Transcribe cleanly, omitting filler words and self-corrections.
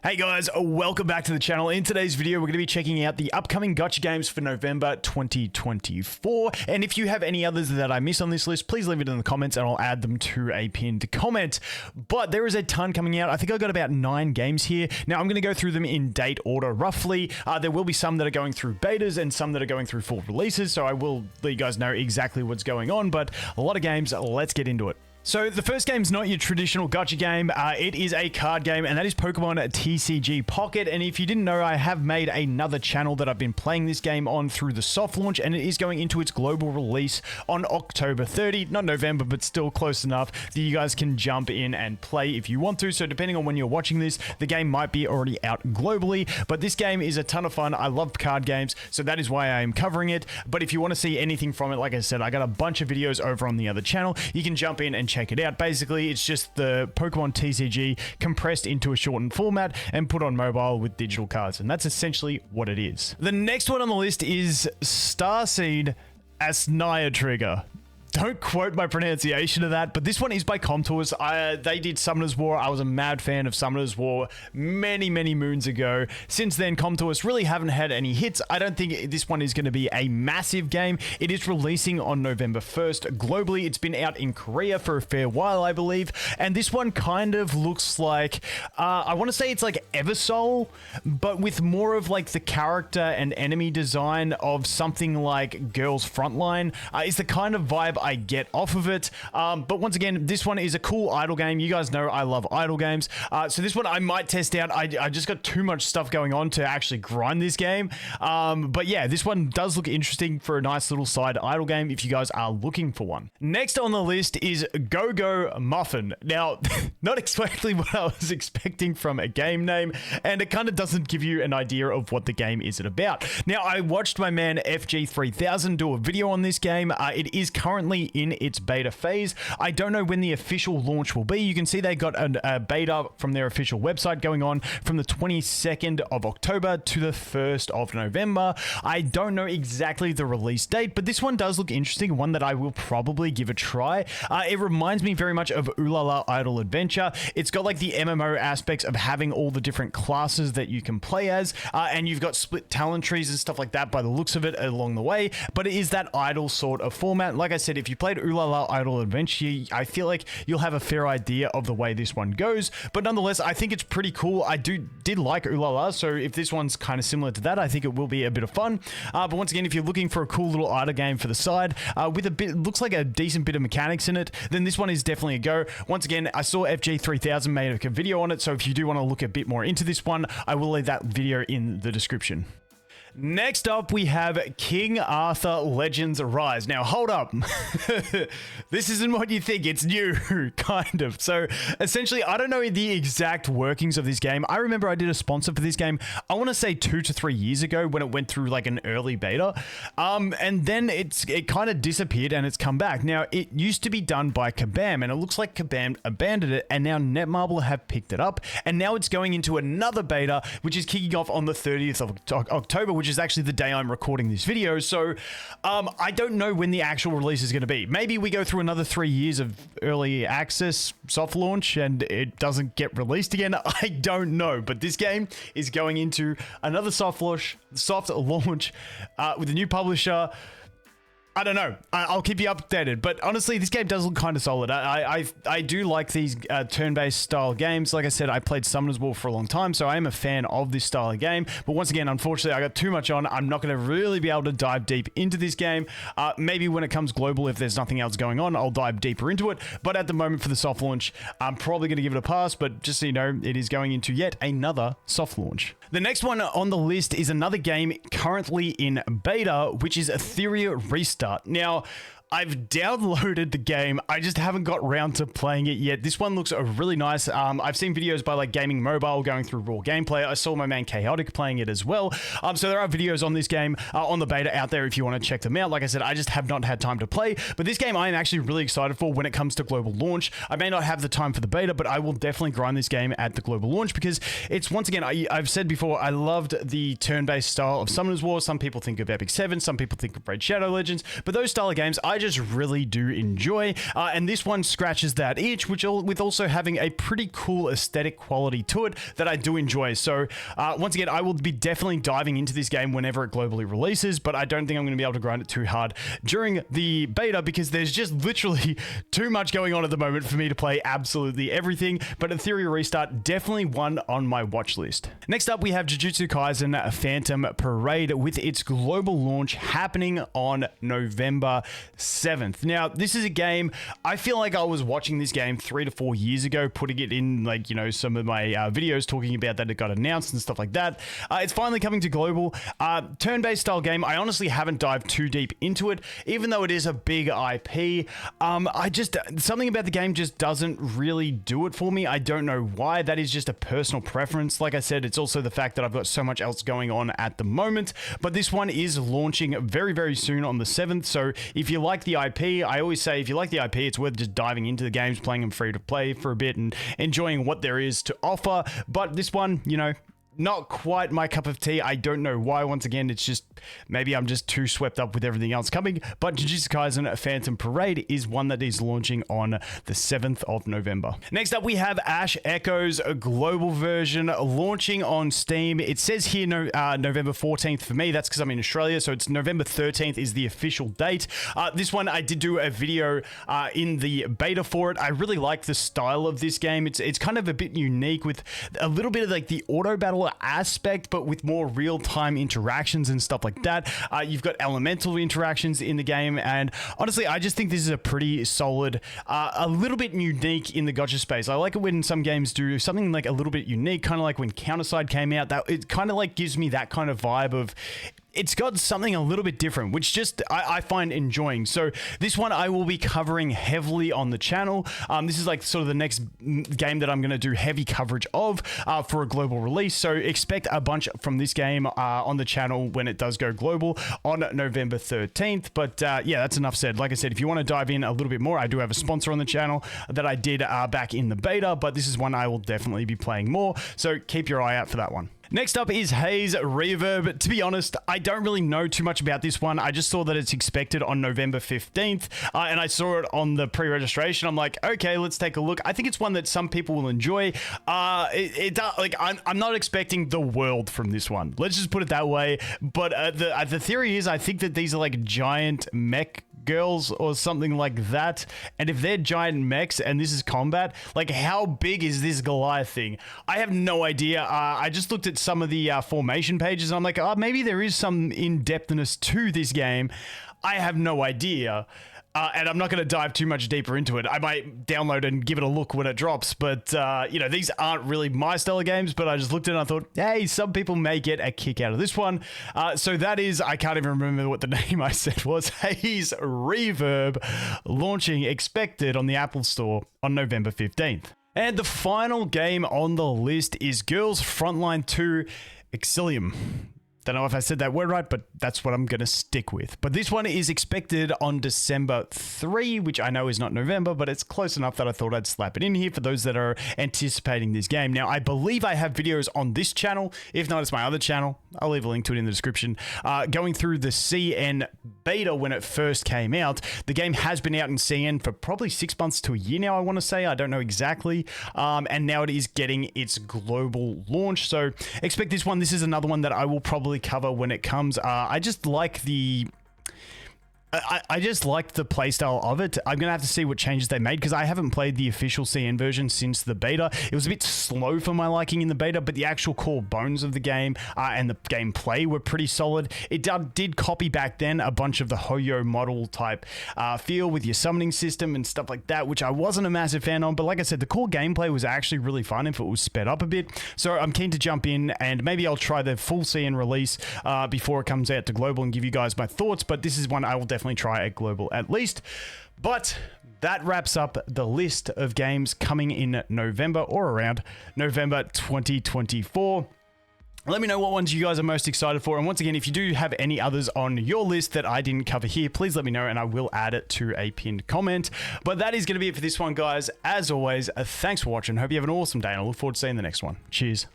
Hey guys, welcome back to the channel. In today's video, we're going to be checking out the upcoming Gacha games for November 2024. And if you have any others that I miss on this list, please leave it in the comments and I'll add them to a pinned comment. But there is a ton coming out. I think I've got about 9 games here. Now, I'm going to go through them in date order roughly. There will be some that are going through betas and some that are going through full releases. So I will let you guys know exactly what's going on. But a lot of games, let's get into it. So the first game's not your traditional gacha game, it is a card game, and that is Pokemon TCG Pocket. And if you didn't know, I have made another channel that I've been playing this game on through the soft launch, and it is going into its global release on October 30, not November, but still close enough that you guys can jump in and play if you want to. So depending on when you're watching this, the game might be already out globally, but this game is a ton of fun. I love card games, so that is why I am covering it. But if you want to see anything from it, like I said, I got a bunch of videos over on the other channel. You can jump in and check it out. Basically, it's just the Pokemon TCG compressed into a shortened format and put on mobile with digital cards, and that's essentially what it is. The next one on the list is Starseed Asnia Trigger. Don't quote my pronunciation of that, but this one is by Contours. They did Summoner's War. I was a mad fan of Summoner's War many moons ago. Since then, Contours really haven't had any hits. I don't think this one is going to be a massive game. It is releasing on November 1st globally. It's been out in Korea for a fair while, I believe, and this one kind of looks like, I want to say it's like Eversoul, but with more of like the character and enemy design of something like Girls Frontline. It's the kind of vibe I get off of it, but once again, this one is a cool idle game. You guys know I love idle games, so this one I might test out. I just got too much stuff going on to actually grind this game, but yeah, this one does look interesting for a nice little side idle game if you guys are looking for one. Next on the list is Go Muffin. Now, not exactly what I was expecting from a game name, and it kind of doesn't give you an idea of what the game is about. Now, I watched my man FG3000 do a video on this game. It is currently in its beta phase. I don't know when the official launch will be. You can see they got a beta from their official website going on from the 22nd of October to the 1st of November. I don't know exactly the release date, but this one does look interesting, one that I will probably give a try. It reminds me very much of Ooh La La Idle Adventure. It's got like the MMO aspects of having all the different classes that you can play as, and you've got split talent trees and stuff like that by the looks of it along the way, but it is that idle sort of format. Like I said, if you played Ooh La La Idle Adventure, I feel like you'll have a fair idea of the way this one goes, but nonetheless, I think it's pretty cool. I did like Ooh La La, so if this one's kind of similar to that, I think it will be a bit of fun. But once again, if you're looking for a cool little idle game for the side, with a bit, looks like a decent bit of mechanics in it, then this one is definitely a go. Once again, I saw FG3000 made a video on it, so if you do want to look a bit more into this one, I will leave that video in the description. Next up, we have King Arthur Legends Rise. Now, hold up. This isn't what you think. It's new, kind of. So, essentially, I don't know the exact workings of this game. I remember I did a sponsor for this game, I want to say 2 to 3 years ago when it went through like an early beta. And then it kind of disappeared and it's come back. Now, it used to be done by Kabam, and it looks like Kabam abandoned it, and now Netmarble have picked it up, and now it's going into another beta, which is kicking off on the 30th of October, which is actually the day I'm recording this video. So I don't know when the actual release is going to be. Maybe we go through another 3 years of early access soft launch and it doesn't get released again. I don't know, but this game is going into another soft launch with a new publisher. I don't know. I'll keep you updated, but honestly, this game does look kind of solid. I do like these turn-based style games. Like I said, I played Summoner's War for a long time, so I am a fan of this style of game. But once again, unfortunately, I got too much on. I'm not going to really be able to dive deep into this game. Maybe when it comes global, if there's nothing else going on, I'll dive deeper into it. But at the moment for the soft launch, I'm probably going to give it a pass, but just so you know, it is going into yet another soft launch. The next one on the list is another game currently in beta, which is Etheriea Restart. Now, I've downloaded the game, I just haven't got round to playing it yet. This one looks really nice. I've seen videos by like Gaming Mobile going through raw gameplay. I saw my man Chaotic playing it as well. So there are videos on this game on the beta out there if you want to check them out. Like I said, I just have not had time to play, but this game I am actually really excited for when it comes to global launch. I may not have the time for the beta, but I will definitely grind this game at the global launch because it's, once again, I've said before, I loved the turn-based style of Summoner's War. Some people think of Epic 7, some people think of Raid Shadow Legends, but those style of games, I I just really do enjoy. And this one scratches that itch, with also having a pretty cool aesthetic quality to it that I do enjoy. So once again, I will be definitely diving into this game whenever it globally releases, but I don't think I'm going to be able to grind it too hard during the beta because there's just literally too much going on at the moment for me to play absolutely everything. But Etheriea Restart, definitely one on my watch list. Next up, we have Jujutsu Kaisen Phantom Parade with its global launch happening on November 7th. Now, this is a game, I feel like I was watching this game 3 to 4 years ago, putting it in, like, you know, some of my videos talking about that it got announced and stuff like that. It's finally coming to global. Turn-based style game. I honestly haven't dived too deep into it, even though it is a big IP. Something about the game just doesn't really do it for me. I don't know why. That is just a personal preference. Like I said, it's also the fact that I've got so much else going on at the moment, but this one is launching very, very soon on the 7th. So if you like the IP, I always say if you like the IP, it's worth just diving into the games, playing them free to play for a bit and enjoying what there is to offer. But this one, you know, not quite my cup of tea. I don't know why. Once again, it's just maybe I'm just too swept up with everything else coming. But Jujutsu Kaisen Phantom Parade is one that is launching on the 7th of November. Next up, we have Ash Echoes, a global version launching on Steam. It says here November 14th for me. That's because I'm in Australia. So it's November 13th is the official date. This one, I did do a video in the beta for it. I really like the style of this game. It's kind of a bit unique with a little bit of like the auto battle aspect, but with more real-time interactions and stuff like that. You've got elemental interactions in the game, and honestly, I just think this is a pretty solid, a little bit unique in the gacha space. I like it when some games do something like a little bit unique, kind of like when Counterside came out. That it kind of like gives me that kind of vibe of it's got something a little bit different, which just I find enjoying. So this one I will be covering heavily on the channel. This is like sort of the next game that I'm going to do heavy coverage of for a global release. So expect a bunch from this game on the channel when it does go global on November 13th. But yeah, that's enough said. Like I said, if you want to dive in a little bit more, I do have a sponsor on the channel that I did back in the beta, but this is one I will definitely be playing more. So keep your eye out for that one. Next up is Haze Reverb. To be honest, I don't really know too much about this one. I just saw that it's expected on November 15th, and I saw it on the pre-registration. I'm like, okay, let's take a look. I think it's one that some people will enjoy. I'm not expecting the world from this one. Let's just put it that way. But the theory is, I think that these are like giant mech girls or something like that, and if they're giant mechs and this is combat, like how big is this Goliath thing? I have no idea. I just looked at some of the formation pages and I'm like, oh, maybe there is some in-depthness to this game. I have no idea. And I'm not going to dive too much deeper into it. I might download and give it a look when it drops, but you know, these aren't really my style of games, but I just looked at it and I thought, hey, some people may get a kick out of this one. So that is, I can't even remember what the name I said was, Haze Reverb, launching expected on the Apple Store on November 15th. And the final game on the list is Girls Frontline 2 Exilium. Don't know if I said that word right, but that's what I'm going to stick with. But this one is expected on December 3, which I know is not November, but it's close enough that I thought I'd slap it in here for those that are anticipating this game. Now, I believe I have videos on this channel. If not, it's my other channel. I'll leave a link to it in the description. Going through the CN beta when it first came out. The game has been out in CN for probably 6 months to a year now, I want to say. I don't know exactly. And now it is getting its global launch. So expect this one. This is another one that I will probably cover when it comes. I just like the I just liked the playstyle of it. I'm going to have to see what changes they made because I haven't played the official CN version since the beta. It was a bit slow for my liking in the beta, but the actual core bones of the game and the gameplay were pretty solid. It did copy back then a bunch of the Hoyo model type feel with your summoning system and stuff like that, which I wasn't a massive fan on. But like I said, the core gameplay was actually really fun if it was sped up a bit. So I'm keen to jump in and maybe I'll try the full CN release before it comes out to global and give you guys my thoughts. But this is one I will definitely try at global at least. But that wraps up the list of games coming in November or around November 2024. Let me know what ones you guys are most excited for. And once again, if you do have any others on your list that I didn't cover here, please let me know and I will add it to a pinned comment. But that is going to be it for this one, guys. As always, thanks for watching. Hope you have an awesome day and I look forward to seeing the next one. Cheers.